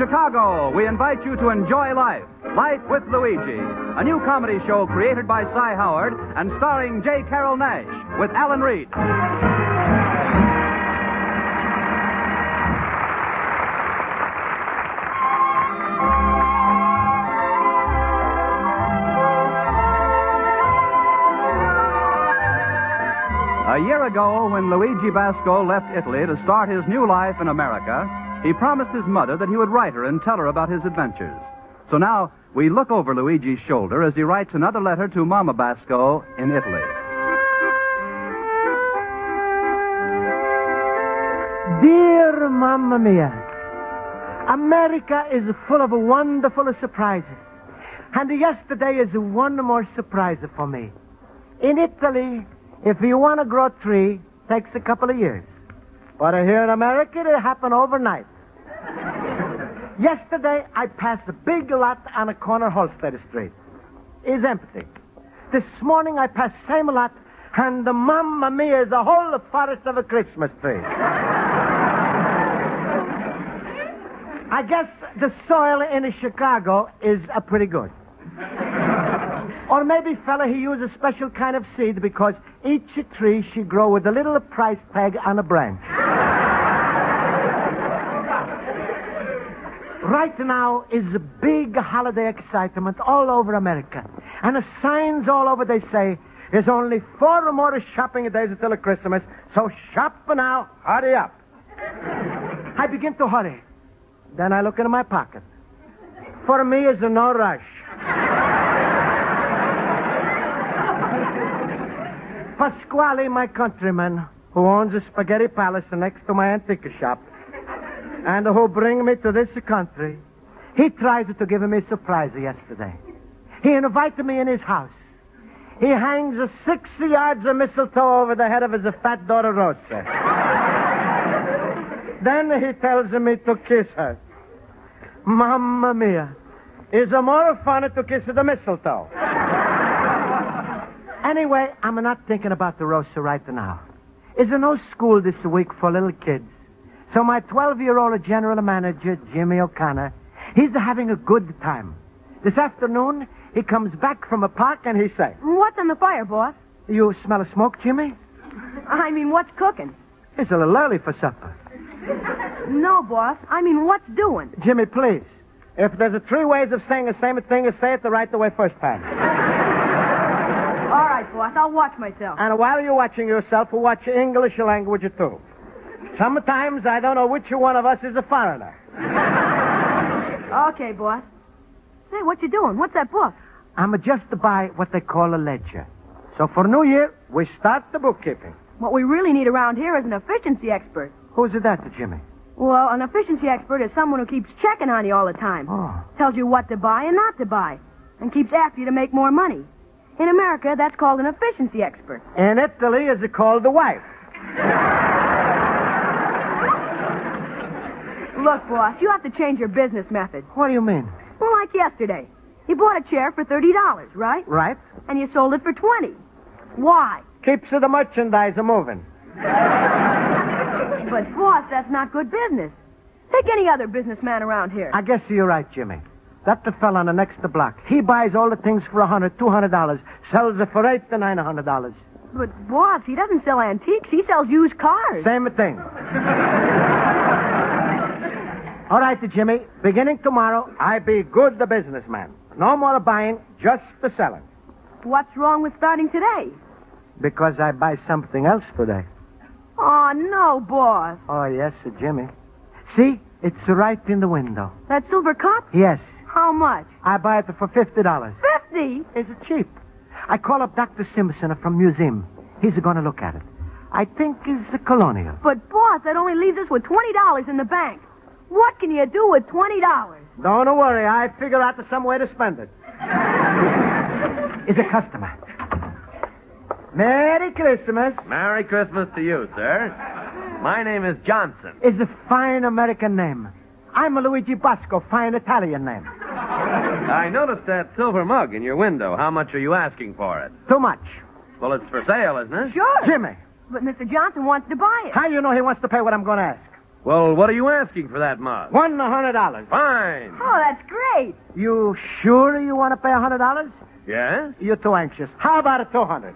Chicago, we invite you to enjoy life. Life with Luigi, a new comedy show created by Cy Howard and starring J.Carrol Nash with Alan Reed. A year ago, when Luigi Basco left Italy to start his new life in America, he promised his mother that he would write her and tell her about his adventures. So now, we look over Luigi's shoulder as he writes another letter to Mama Basco in Italy. Dear Mamma Mia, America is full of wonderful surprises. And yesterday is one more surprise for me. In Italy, if you want to grow a tree, it takes a couple of years. But here in America, it happened overnight. Yesterday, I passed a big lot on a corner Holstead Street. It's empty. This morning, I passed the same lot, and the Mamma Mia is a whole forest of a Christmas tree. I guess the soil in Chicago is pretty good. Or maybe, fella, he used a special kind of seed because each tree should grow with a little price tag on a branch. Right now is a big holiday excitement all over America. And the signs all over, they say, there's only 4 more shopping days until Christmas, so shop now, hurry up. I begin to hurry. Then I look into my pocket. For me, is no rush. Pasquale, my countryman, who owns a spaghetti palace next to my antique shop, and who bring me to this country, he tried to give me a surprise yesterday. He invited me in his house. He hangs 6 yards of mistletoe over the head of his fat daughter, Rosa. Then he tells me to kiss her. Mamma mia, is it more fun to kiss the mistletoe? Anyway, I'm not thinking about the Rosa right now. Is there no school this week for little kids? So my 12-year-old general manager, Jimmy O'Connor, he's having a good time. This afternoon, he comes back from a park and he says, What's on the fire, boss? You smell a smoke, Jimmy? I mean, what's cooking? It's a little early for supper. No, boss. I mean, what's doing? Jimmy, please. If there's 3 ways of saying the same thing, say it the right way first time. All right, boss. I'll watch myself. And while you're watching yourself, watch English language, too. Sometimes I don't know which one of us is a foreigner. Okay, boss. Say, what you doing? What's that book? I'm just by what they call a ledger. So for New Year, we start the bookkeeping. What we really need around here is an efficiency expert. Who's that, Jimmy? Well, an efficiency expert is someone who keeps checking on you all the time. Oh. Tells you what to buy and not to buy. And keeps after you to make more money. In America, that's called an efficiency expert. In Italy, it's called the wife. Look, boss, you have to change your business method. What do you mean? Well, like yesterday. You bought a chair for $30, right? Right. And you sold it for $20. Why? Keeps the merchandise moving. But, boss, that's not good business. Take any other businessman around here. I guess you're right, Jimmy. That's the fella on the next block. He buys all the things for $100, $200, sells it for $800 to $900. But, boss, he doesn't sell antiques. He sells used cars. Same thing. All right, Jimmy. Beginning tomorrow, I be good the businessman. No more buying, just the selling. What's wrong with starting today? Because I buy something else today. Oh, no, boss. Oh, yes, Jimmy. See, it's right in the window. That silver cup? Yes. How much? I buy it for $50. 50? It's cheap. I call up Dr. Simpson from museum. He's going to look at it. I think it's a colonial. But, boss, that only leaves us with $20 in the bank. What can you do with $20? Don't worry. I figure out some way to spend it. It's a customer. Merry Christmas. Merry Christmas to you, sir. My name is Johnson. It's a fine American name. I'm a Luigi Basco, fine Italian name. I noticed that silver mug in your window. How much are you asking for it? Too much. Well, it's for sale, isn't it? Sure. Jimmy. But Mr. Johnson wants to buy it. How you know he wants to pay what I'm going to ask? Well, what are you asking for that mug? $100. Fine. Oh, that's great. You sure you want to pay $100? Yes? You're too anxious. How about a $200?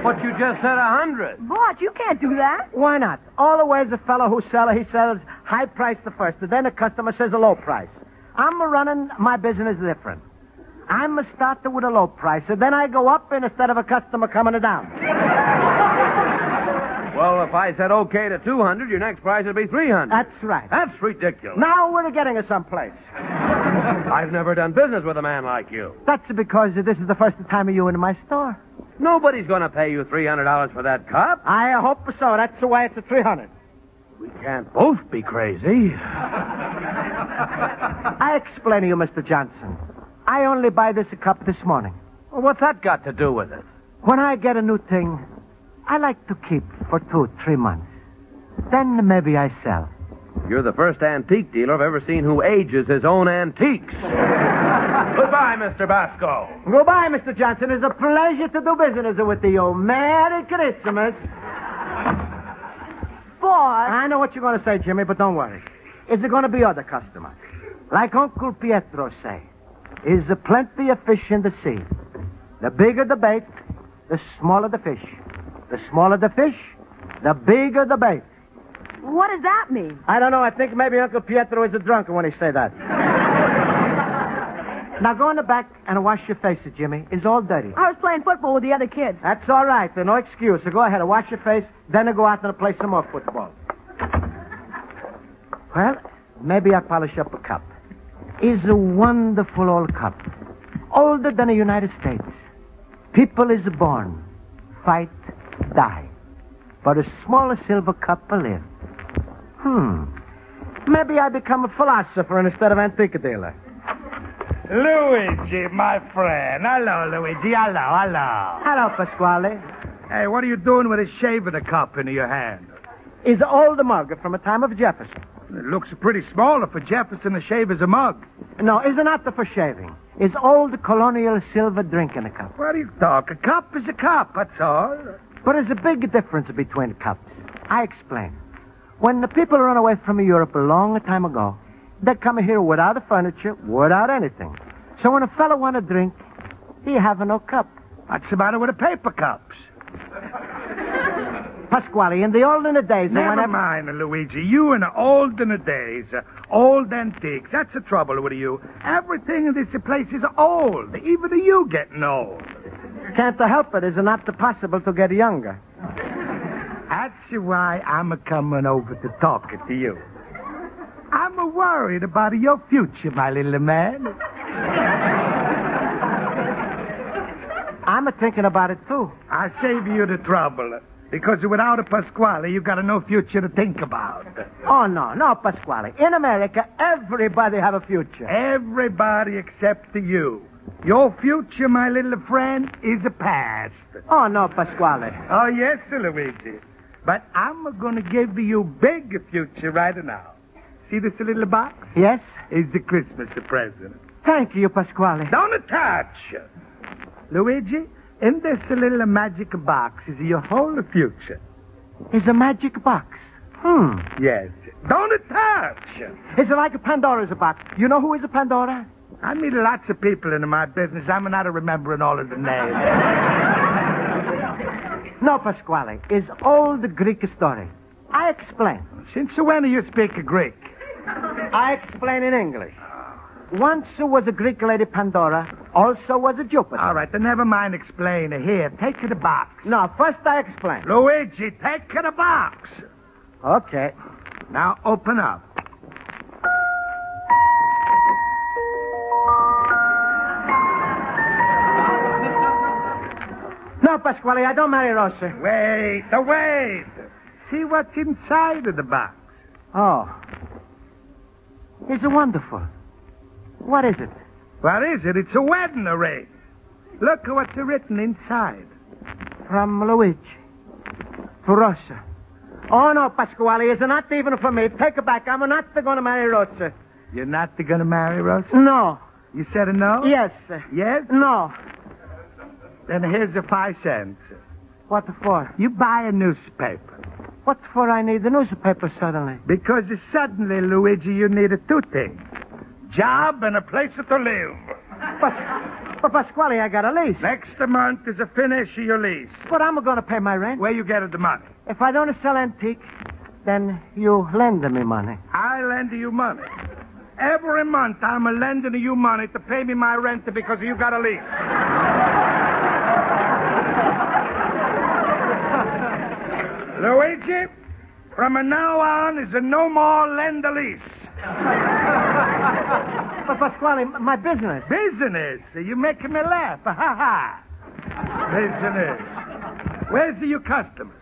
But you just said 100. Boss, you can't do that. Why not? Always a fellow who he sells high price the first, and then the customer says a low price. I'm running my business different. I'm a starter with a low price, and then I go up instead of a customer coming down. Well, if I said okay to 200, your next price would be 300. That's right. That's ridiculous. Now we're getting us someplace. I've never done business with a man like you. That's because this is the first time you in my store. Nobody's going to pay you $300 for that cup. I hope so. That's why it's a $300. We can't both be crazy. I explain to you, Mr. Johnson. I only buy this cup this morning. Well, what's that got to do with it? When I get a new thing, I like to keep for 2-3 months. Then maybe I sell. You're the first antique dealer I've ever seen who ages his own antiques. Goodbye, Mr. Basco. Goodbye, Mr. Johnson. It's a pleasure to do business with you. Merry Christmas. Boss. I know what you're going to say, Jimmy, but don't worry. Is there going to be other customers? Like Uncle Pietro say, is there plenty of fish in the sea? The bigger the bait, the smaller the fish. The smaller the fish, the bigger the bait. What does that mean? I don't know. I think maybe Uncle Pietro is a drunken when he say that. Now go in the back and wash your face, Jimmy. It's all dirty. I was playing football with the other kids. That's all right. There's no excuse. So go ahead and wash your face, then go out and play some more football. Well, maybe I'll polish up a cup. It's a wonderful old cup. Older than the United States. People is born, fight, die. But a smaller silver cup will live. Maybe I become a philosopher instead of antique dealer. Luigi, my friend. Hello, Luigi. Hello. Hello, Pasquale. Hey, what are you doing with a shaving cup in your hand? Is old mug from the time of Jefferson. It looks pretty small for Jefferson to shave as a mug. No, it's not for shaving. It's old colonial silver drinking cup. What are you talking? A cup is a cup, that's all. But there's a big difference between cups. I explain. When the people run away from Europe a long time ago, they come here without the furniture, without anything. So when a fellow want to drink, he have no cup. What's the matter with the paper cups? Pasquale, in the olden days... Never mind, Luigi. You in the olden days, old antiques. That's the trouble with you. Everything in this place is old. Even you getting old. Can't help it. It's not possible to get younger. That's why I'm coming over to talk to you. I'm worried about your future, my little man. I'm thinking about it, too. I'll save you the trouble. Because without a Pasquale, you got no future to think about. Oh, no, Pasquale. In America, everybody have a future. Everybody except you. Your future, my little friend, is a past. Oh, no, Pasquale. Oh, yes, Luigi. But I'm going to give you big future right now. See this little box? Yes? It's the Christmas present. Thank you, Pasquale. Don't touch. Luigi, in this little magic box is your whole future. It's a magic box. Yes. Don't touch. It's like a Pandora's box. You know who is a Pandora? I meet lots of people in my business. I'm not remembering all of the names. No, Pasquale. It's old Greek story. I explain. Since when do you speak Greek? I explain in English. Once was a Greek lady Pandora, also was a Jupiter. All right, then never mind explain. Here, take the box. No, first I explain. Luigi, take the box. Okay. Now open up. No, Pasquale, I don't marry Rosa. Wait. See what's inside of the box. Oh. It's wonderful. What is it? What is it? It's a wedding ring. Look at what's written inside. From Luigi. For Rosa. Oh, no, Pasquale, it's not even for me. Take it back. I'm not going to marry Rosa. You're not going to marry Rosa? No. You said a no? Yes. Yes? No. Then here's the 5 cents. What for? You buy a newspaper. What for I need the newspaper suddenly? Because suddenly, Luigi, you needed two things. Job and a place to live. But Pasquale, I got a lease. Next month is a finish of your lease. But I'm going to pay my rent. Where you get the money? If I don't sell antique, then you lend me money. I lend you money. Every month I'm lending you money to pay me my rent because you got a lease. Luigi, from now on is no more lend a lease. But Pasquale, my business. Business? You making me laugh. Ha ha. Business. Where's your customers?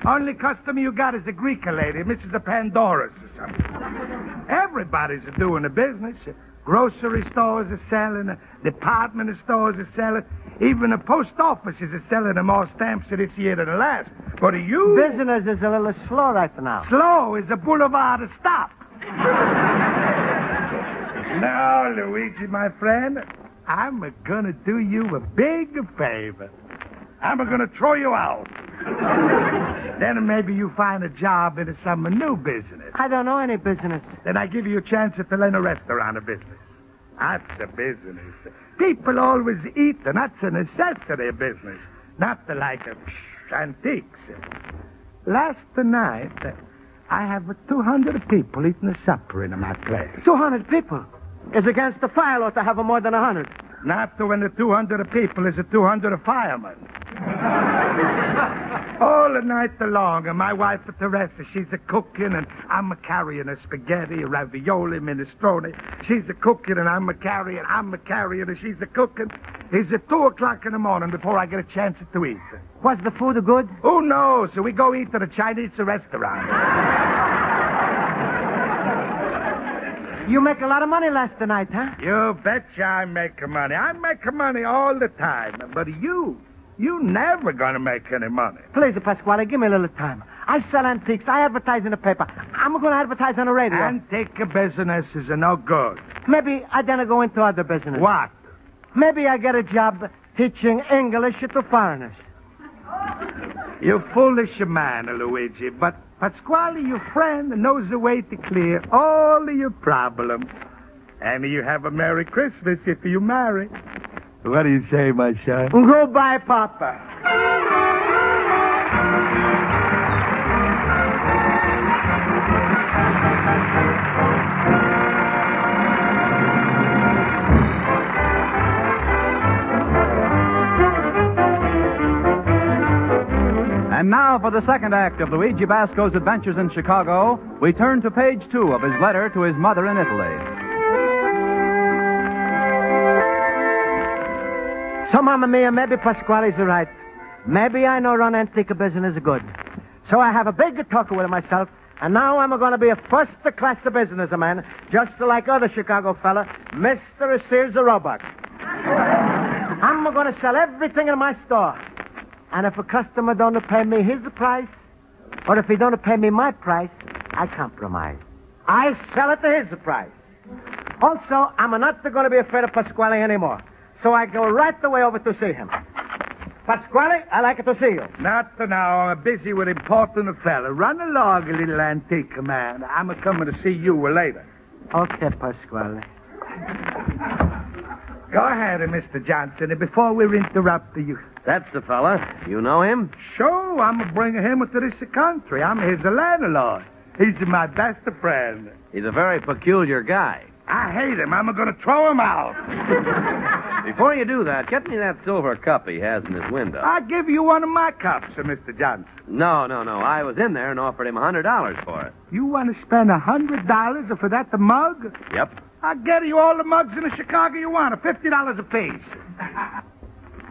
Only customer you got is a Greek lady, Mrs. Pandora's or something. Everybody's doing a business. Grocery stores are selling. Department stores are selling. Even the post offices are selling more stamps this year than the last. But you... Business is a little slow right now. Slow is a boulevard to stop. Now, Luigi, my friend, I'm gonna do you a big favor. I'm gonna throw you out. Then maybe you find a job in some new business. I don't know any business. Then I give you a chance to learn a restaurant business. That's a business. People always eat, and that's a necessity business. Not like antiques. Last night, I have 200 people eating a supper in my place. 200 people? It's against the fire law to have more than 100. Not when the 200 people is 200 firemen. All the night long, and my wife, Teresa, she's cooking, and I'm carrying spaghetti, ravioli, minestrone. She's cooking, and I'm carrying, and she's cooking. It's 2 o'clock in the morning before I get a chance to eat. Was the food good? Oh, no, so we go eat at a Chinese restaurant. You make a lot of money last night, huh? You betcha I make money. I make money all the time. But you never gonna make any money. Please, Pasquale, give me a little time. I sell antiques. I advertise in the paper. I'm going to advertise on the radio. Antique business is no good. Maybe I then go into other business. What? Maybe I get a job teaching English to foreigners. You foolish man, Luigi. But Pasquale, your friend, knows the way to clear all of your problems. And you have a Merry Christmas if you marry. What do you say, my son? Goodbye, Papa. And now for the second act of Luigi Basco's adventures in Chicago, we turn to page 2 of his letter to his mother in Italy. So, Mamma Mia, maybe Pasquale's right. Maybe I know run antique business good. So I have a big talk with myself, and now I'm going to be a first-class businessman, just like other Chicago fella, Mr. Sears Roebuck. I'm going to sell everything in my store. And if a customer don't pay me his price, or if he don't pay me my price, I compromise. I sell it to his price. Also, I'm not going to be afraid of Pasquale anymore. So I go right away over to see him. Pasquale, I like to see you. Not now. I'm busy with important fella. Run along, little antique man. I'm coming to see you later. Okay, Pasquale. Go ahead, Mr. Johnson, before we interrupt you. That's the fella. You know him? Sure, I'm bringing him to this country. I'm his landlord. He's my best friend. He's a very peculiar guy. I hate him. I'm going to throw him out. Before you do that, get me that silver cup he has in his window. I'll give you one of my cups, Mr. Johnson. No. I was in there and offered him $100 for it. You want to spend $100 for that mug? Yep. I'll get you all the mugs in Chicago you want, $50 a piece.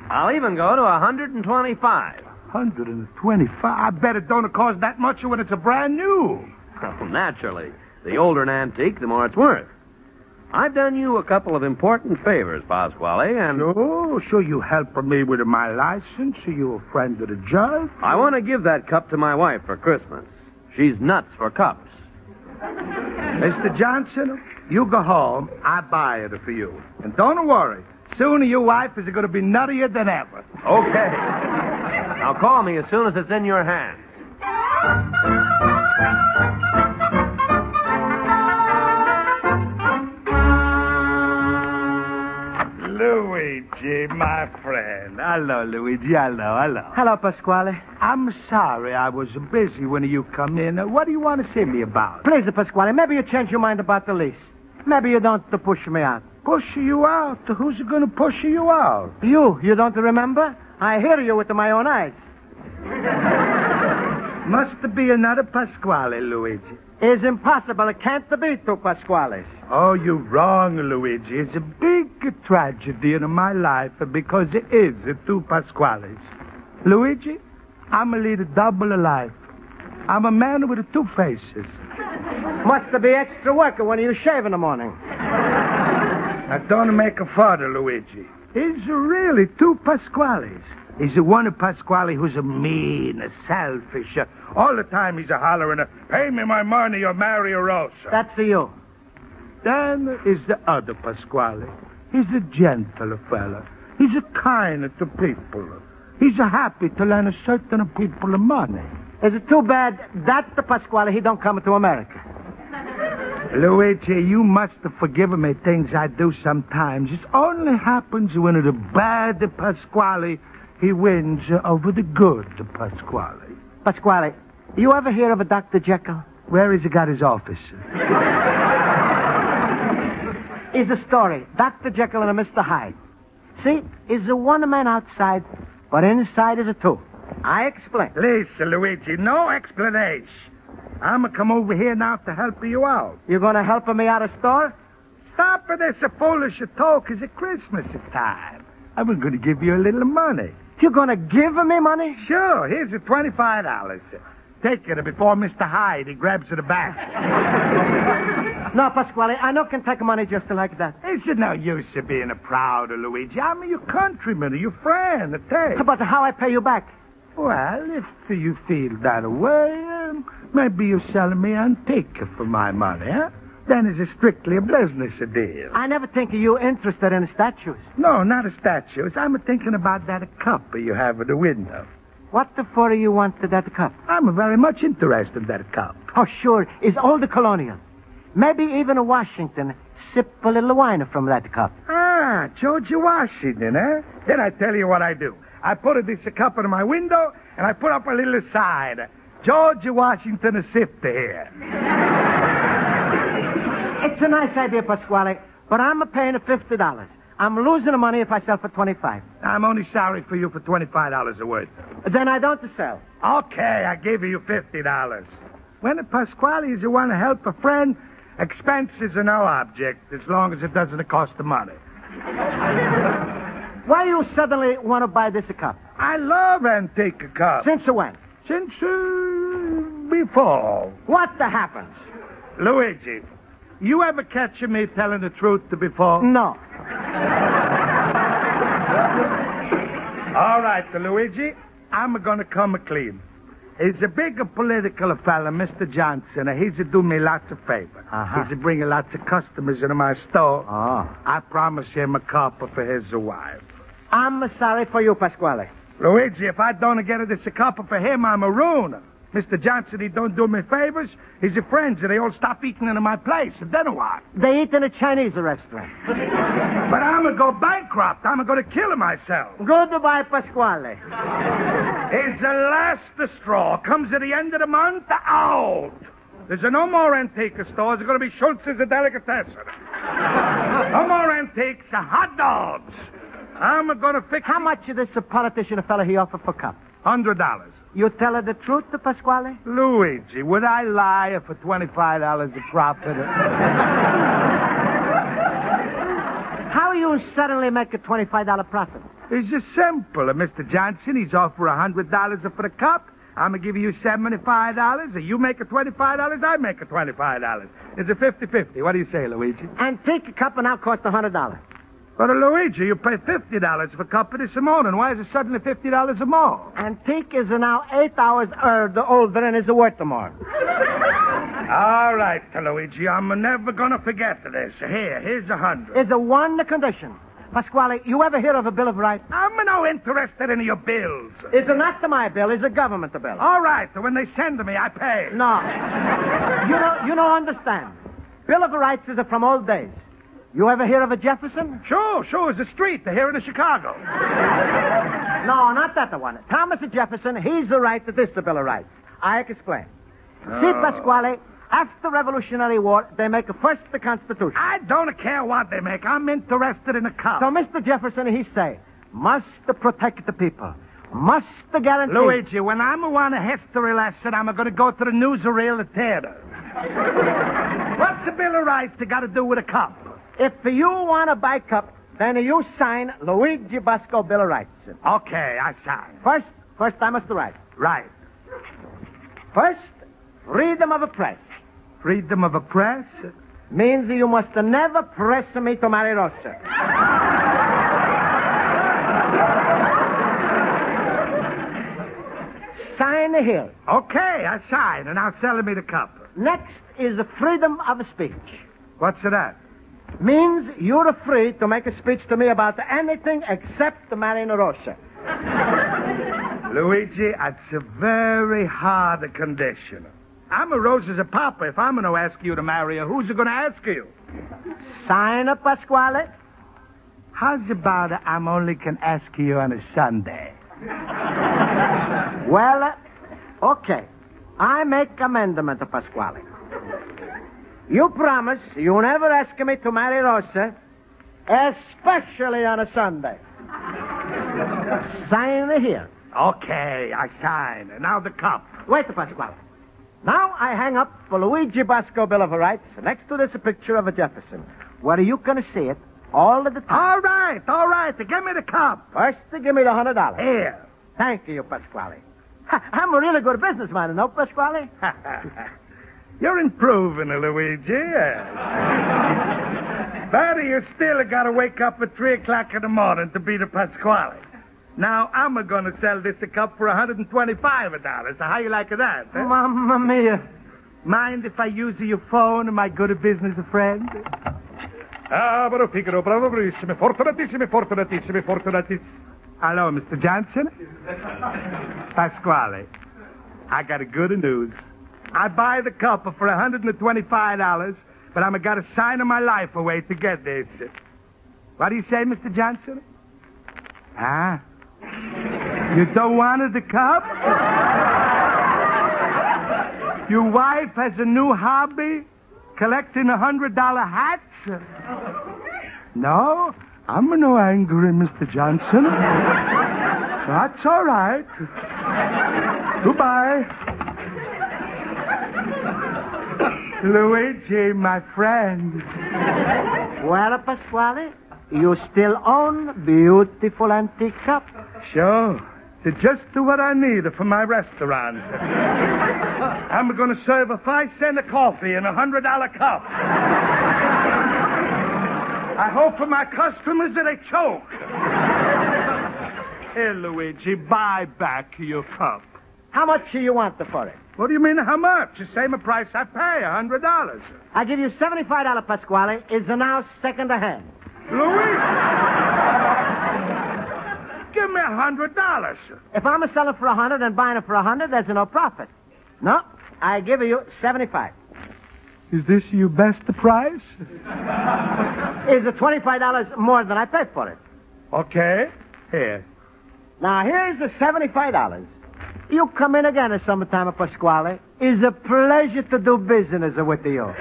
I'll even go to $125. 125? I bet it don't cost that much when it's a brand new. Well, naturally. The older an antique, the more it's worth. I've done you a couple of important favors, Pasquale, and... Sure, you help me with my license. You a friend of the judge. I want to give that cup to my wife for Christmas. She's nuts for cups. Mr. Johnson, you go home. I buy it for you. And don't worry. Soon your wife is going to be nuttier than ever. Okay. Now call me as soon as it's in your hands. Luigi, my friend. Hello, Luigi. Hello. Hello, Pasquale. I'm sorry I was busy when you come in. What do you want to see me about? Please, Pasquale, maybe you change your mind about the lease. Maybe you don't push me out. Push you out? Who's going to push you out? You don't remember? I hear you with my own eyes. Must be another Pasquale, Luigi. It's impossible. It can't be two Pasquales. Oh, you're wrong, Luigi. It's a big tragedy in my life because it is two Pasquales. Luigi, I'm a lead a double life. I'm a man with two faces. Must be extra work when you shave in the morning. Now, don't make a father, Luigi. It's really two Pasquales. He's one Pasquale who's a mean, selfish. All the time he's a hollering, pay me my money or marry a Rosa. That's you. Then is the other Pasquale. He's a gentle fella. He's a kind to people. He's a happy to lend a certain people money. Is it too bad that's the Pasquale he don't come to America? Luigi, you must forgive me things I do sometimes. It only happens when the bad Pasquale, he wins over the good Pasquale. Pasquale, you ever hear of a Dr. Jekyll? Where has he got his office? It's a story. Dr. Jekyll and Mr. Hyde. See, is a one man outside, but inside is a two. I explain. Listen, Luigi, no explanation. I'm going to come over here now to help you out. You going to help me out of store? Stop with this foolish talk. It's Christmas time. I'm going to give you a little money. You going to give me money? Sure. Here's the $25. Take it before Mr. Hyde, he grabs it back. No, Pasquale, I no can take money just like that. It's no use of being proud of Luigi. I'm your countryman, your friend. Take. But how I pay you back? Well, if you feel that way, maybe you're selling me antique for my money, huh? Then it's strictly a business deal. I never think of you interested in statues. No, not a statues. I'm thinking about that cup you have at the window. What for you want that cup? I'm very much interested in that cup. Oh, sure. It's old colonial. Maybe even a Washington sip a little wine from that cup. Ah, George Washington, eh? Then I tell you what I do. I put this cup in my window, and I put up a little sign. George Washington sipped here. It's a nice idea, Pasquale, but I'm paying $50. I'm losing the money if I sell for $25. I'm only sorry for you for $25 a worth. Then I don't sell. Okay, I give you $50. When Pasquale is you want to help a friend, expenses are no object as long as it doesn't cost the money. Why you suddenly want to buy this cup? I love antique cups. Since when? Since before. What happens? Luigi, you ever catch me telling the truth before? No. All right, Luigi, I'm going to come clean. He's a big political fella, Mr. Johnson. He's do me lots of favors. He's bringing lots of customers into my store. I promise him a cup for his wife. I'm sorry for you, Pasquale. Luigi, if I don't get this cup for him, I'm a ruiner. Mr. Johnson, he don't do me favors. His friends, they all stop eating in my place. And then what? They eat in a Chinese restaurant. But I'm going to go bankrupt. I'm going to kill myself. Goodbye, Pasquale. It's the last straw. Comes at the end of the month, out. There's no more antique stores. There's going to be Schultz's a delicatessen. No more antiques, hot dogs. I'm going to fix... How much is this politician fella he offer for cup? $100. You tell her the truth, Pasquale? Luigi, would I lie for $25 a profit? How you suddenly make a $25 profit? It's just simple. Mr. Johnson, he's offer $100 for the cup. I'm going to give you $75. You make a $25, I make a $25. It's a 50-50. What do you say, Luigi? Antique cup and I'll cost $100. But, Luigi, you pay $50 for a cup this morning. Why is it suddenly $50 more? Antique is now 8 hours older and is worth more. All right, Luigi, I'm never going to forget this. Here's $100. It's a one condition. Pasquale, you ever hear of a Bill of Rights? I'm no interested in your bills. It's not my bill, it's a government bill. All right, so when they send to me, I pay. No. You don't understand. Bill of Rights is from old days. You ever hear of a Jefferson? Sure, it's a street here in Chicago. No, not that the one. Thomas Jefferson, he's the right to this, the Bill of Rights. I explain. See, Pasquale, after Revolutionary War, they make first the Constitution. I don't care what they make. I'm interested in the cup. So Mr. Jefferson, he say, must protect the people. Must guarantee... Luigi, when I'm want a history lesson, I'm going to go to the newsreel theater. What's the Bill of Rights got to do with a cup? If you want to buy cup, then you sign Luigi Basco Bill of Rights. Okay, I sign. First I must write. Right. First, freedom of the press. Freedom of the press? Means you must never press me to marry Rosa. Sign here. Okay, I sign, and I'll sell me the cup. Next is the freedom of speech. What's that? Means you're free to make a speech to me about anything except marrying Rosa. Luigi, it's a very hard condition. I'm a Rosa's papa. If I'm going to ask you to marry her, who's going to ask you? Sign up, Pasquale. How's about I'm only can ask you on a Sunday? Well, okay. I make amendment, Pasquale. You promise you never ask me to marry Rosa, especially on a Sunday. Sign here. Okay, I sign. And now the cup. Wait, Pasquale. Now I hang up for Luigi Basco Bill of Rights next to this picture of a Jefferson, where you can see it all the time. All right. Give me the cup. First, give me the $100. Here. Thank you, Pasquale. I'm a really good businessman, you know, Pasquale? You're improving, Luigi. But you still got to wake up at 3 o'clock in the morning to be the Pasquale. Now, I'm going to sell this cup for $125. How you like that? Eh? Mamma mia. Mind if I use your phone, my good business friend? Bravo, piccolo, bravo, bravissimo, fortunatissimo. Hello, Mr. Johnson. Pasquale, I got a good news. I buy the cup for $125, but I'm got to sign my life away to get this. What do you say, Mr. Johnson? Huh? You don't want the cup? Your wife has a new hobby? Collecting $100 hats? No? I'm no angry, Mr. Johnson. That's all right. Goodbye. Luigi, my friend. Well, Pasquale, you still own beautiful antique cup. Sure. It's just what I need for my restaurant. I'm going to serve a 5-cent coffee in a $100 cup. I hope for my customers that they choke. Here, Luigi, buy back your cup. How much do you want for it? What do you mean, how much? The same price I pay, $100. I give you $75, Pasquale. Is now second hand. Luigi! Give me $100. If I'm selling for $100 and buying it for $100, there's no profit. No, I give you $75. Is this your best price? Is it $25 more than I paid for it? Okay. Here. Now, here's the $75. You come in again at some time, Pasquale. It's a pleasure to do business with you.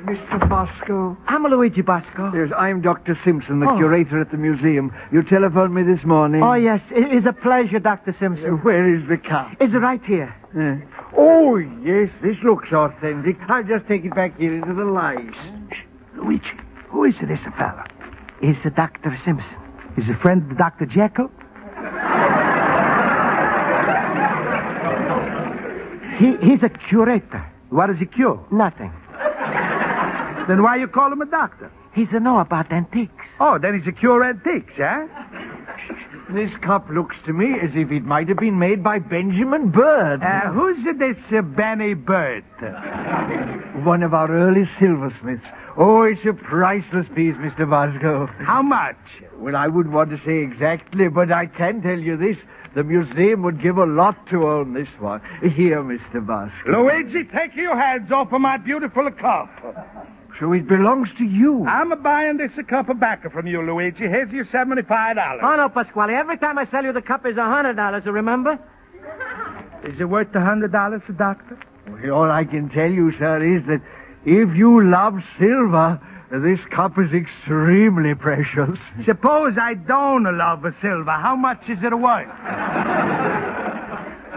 Mr. Basco? I'm Luigi Basco. Yes, I'm Dr. Simpson, the curator at the museum. You telephoned me this morning. Oh, yes. It's a pleasure, Dr. Simpson. Where is the cup? It's right here. Oh, yes, this looks authentic. I'll just take it back here into the light. Luigi, who is this fella? It's Dr. Simpson. Is a friend of Dr. Jekyll? He's a curator. What does he cure? Nothing. Then why you call him a doctor? He's a know about antiques. Oh, then he's a cure antiques, huh? This cup looks to me as if it might have been made by Benjamin Bird. Who's this Benny Bird? One of our early silversmiths. Oh, it's a priceless piece, Mr. Bosco. How much? Well, I wouldn't want to say exactly, but I can tell you this. The museum would give a lot to own this one. Here, Mr. Bosco. Luigi, take your hands off of my beautiful cup. So it belongs to you. I'm buying this cup of bacca from you, Luigi. Here's your $75. Oh, no, Pasquale. Every time I sell you the cup is $100, remember? Is it worth the $100, Doctor? Well, all I can tell you, sir, is that if you love silver, this cup is extremely precious. Suppose I don't love silver. How much is it worth?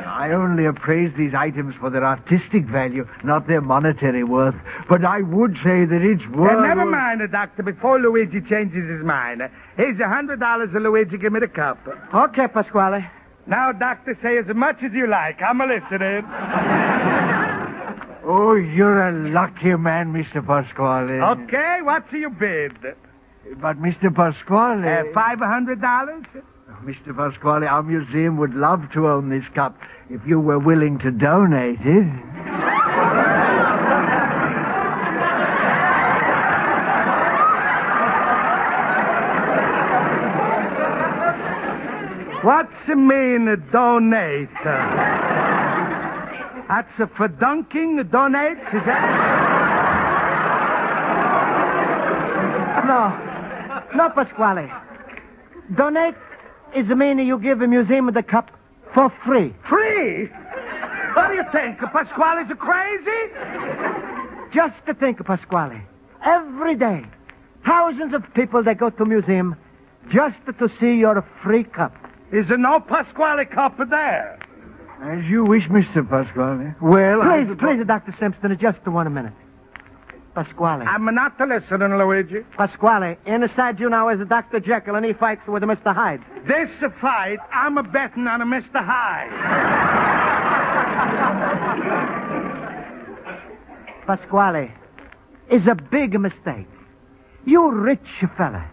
I only appraise these items for their artistic value, not their monetary worth. But I would say that it's worth... Never mind, Doctor, before Luigi changes his mind. Here's $100, Luigi. Give me the cup. Okay, Pasquale. Now, Doctor, say as much as you like. I'm listening. Oh, you're a lucky man, Mr. Pasquale. Okay, what's your bid? But, Mr. Pasquale... $500? Mr. Pasquale, our museum would love to own this cup if you were willing to donate it. What's it mean, donate? That's for dunking, donates, is that? No, Pasquale. Donate is the meaning you give the museum the cup for free. Free? What do you think? Pasquale's crazy? Just to think, Pasquale. Every day, thousands of people, they go to museum just to see your free cup. Is there no Pasquale cup there? As you wish, Mr. Pasquale. Well, Please, Dr. Simpson, just 1 minute. Pasquale. I'm not listening, Luigi. Pasquale, inside you now is Dr. Jekyll, and he fights with Mr. Hyde. This fight, I'm betting on Mr. Hyde. Pasquale, is a big mistake. You rich fella,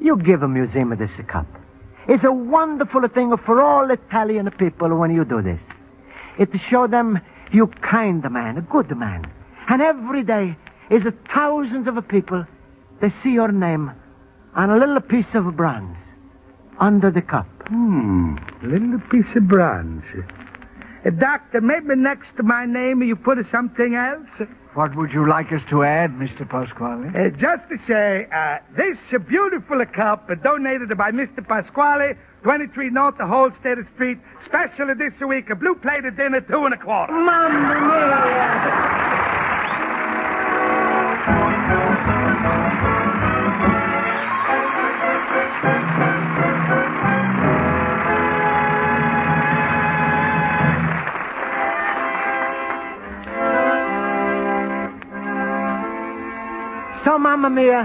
you give a museum this cup. It's a wonderful thing for all Italian people when you do this. It show them you kind man, a good man. And every day is thousands of people, they see your name on a little piece of bronze under the cup. Little piece of bronze. Doctor, maybe next to my name you put something else? What would you like us to add, Mr. Pasquale? Just to say, this beautiful cup donated by Mr. Pasquale, 23 North Holstead Street, special this week, a blue-plated dinner, 2 1/4. Mamma mia! So, Mamma Mia,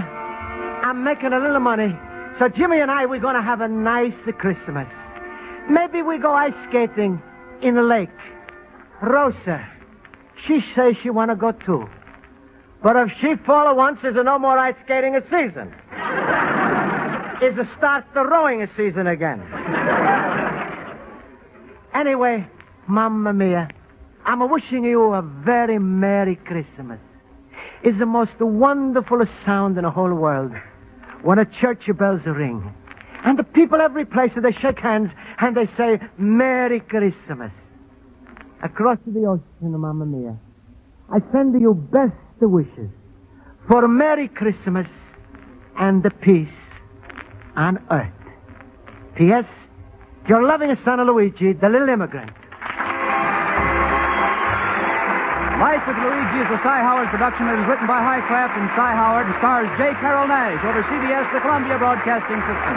I'm making a little money. So Jimmy and I, we're going to have a nice Christmas. Maybe we go ice skating in the lake. Rosa, she says she want to go too. But if she fall once, there's no more ice skating a season. Is to start the rowing a season again. Anyway, Mamma Mia, I'm wishing you a very Merry Christmas. It's the most wonderful sound in the whole world when a church bells ring. And the people every place, they shake hands and they say, Merry Christmas. Across the ocean, Mamma Mia, I send you best wishes for Merry Christmas and the peace on earth. P.S. Your loving son, Luigi, the little immigrant. Life with Luigi is a Cy Howard production. It is written by Highcraft and Cy Howard and stars J.Carrol Nash over CBS, the Columbia Broadcasting System.